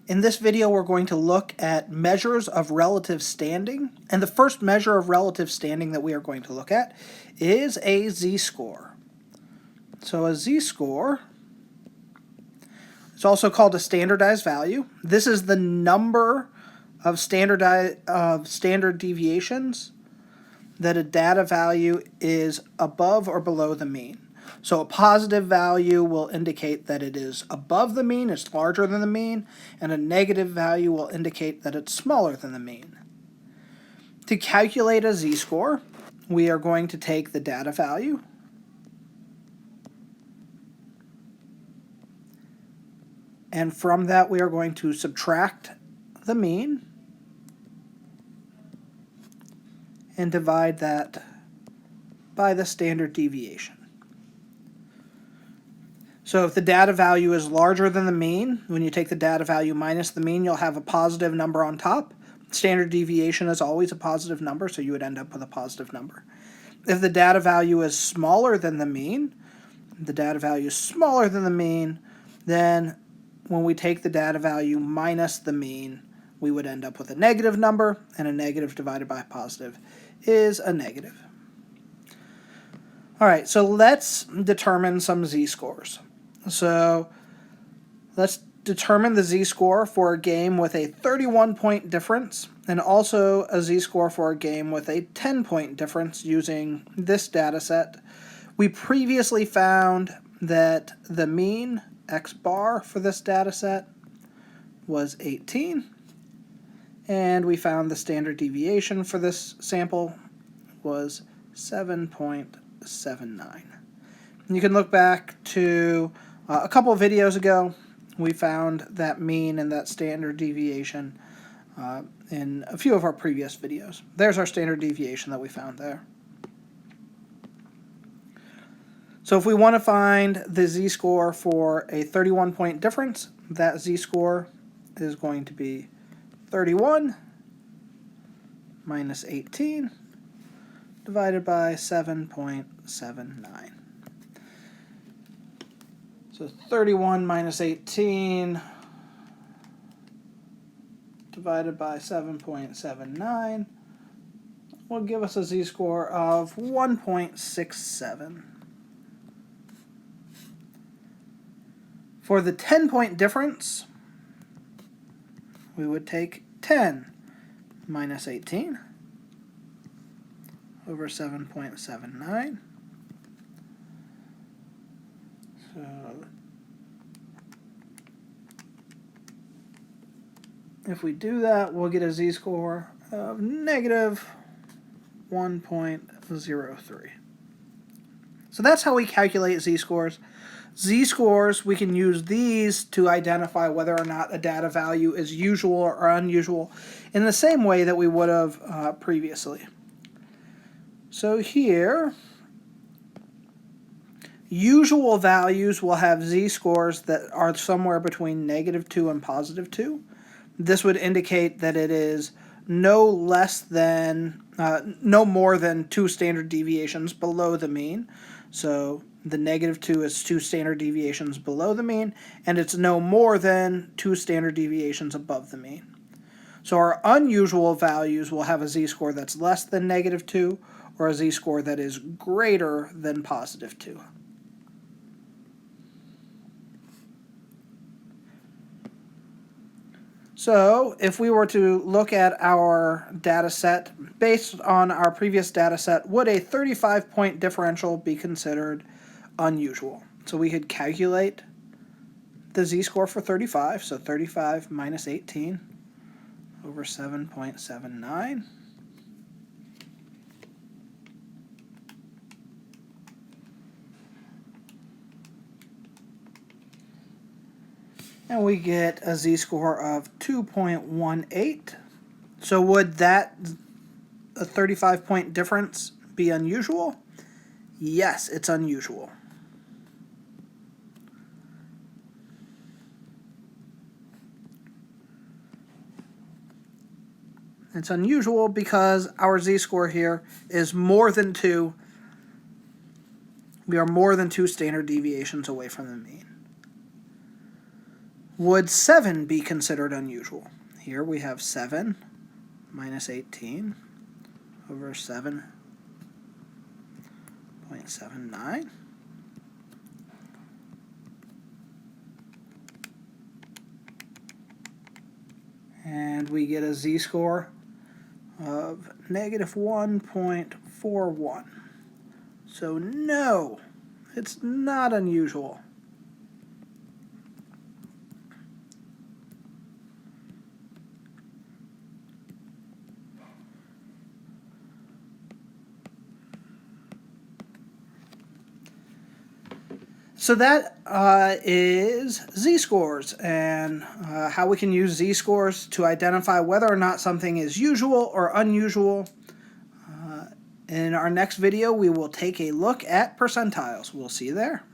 In this video, we're going to look at measures of relative standing, and the first measure of relative standing that we are going to look at is a z-score. So a z-score is also called a standardized value. This is the number of standard deviations that a data value is above or below the mean. So a positive value will indicate that it is above the mean, it's larger than the mean, and a negative value will indicate that it's smaller than the mean. To calculate a z-score, we are going to take the data value and from that we are going to subtract the mean and divide that by the standard deviation. So if the data value is larger than the mean, when you take the data value minus the mean, you'll have a positive number on top. Standard deviation is always a positive number, so you would end up with a positive number. If the data value is smaller than the mean, then when we take the data value minus the mean, we would end up with a negative number, and a negative divided by a positive is a negative. All right, so let's determine some z-scores. So let's determine the z-score for a game with a 31-point difference and also a z-score for a game with a 10-point difference using this data set. We previously found that the mean x bar for this data set was 18, and we found the standard deviation for this sample was 7.79. You can look back to a couple of videos ago. We found that mean and that standard deviation in a few of our previous videos. There's our standard deviation that we found there. So if we want to find the z-score for a 31-point difference, that z-score is going to be 31 minus 18 divided by 7.79. So 31 minus 18 divided by 7.79 will give us a z-score of 1.67. For the 10-point difference, we would take 10 minus 18 over 7.79. So if we do that, we'll get a z-score of negative 1.03. So that's how we calculate z-scores. Z-scores, we can use these to identify whether or not a data value is usual or unusual in the same way that we would have previously. So here, usual values will have z-scores that are somewhere between -2 and +2. This would indicate that it is no more than 2 standard deviations below the mean. So the -2 is 2 standard deviations below the mean, and it's no more than 2 standard deviations above the mean. So our unusual values will have a z-score that's less than -2, or a z-score that is greater than +2. So if we were to look at our data set, based on our previous data set, would a 35-point differential be considered unusual? So we could calculate the z-score for 35, so 35 minus 18 over 7.79. And we get a z-score of 2.18. So would that, a 35-point difference, be unusual? Yes, it's unusual. It's unusual because our z-score here is more than 2. We are more than 2 standard deviations away from the mean. Would 7 be considered unusual? Here we have 7 minus 18 over 7.79. And we get a z-score of negative 1.41. So no, it's not unusual. So that is z-scores and how we can use z-scores to identify whether or not something is usual or unusual. In our next video, we will take a look at percentiles. We'll see you there.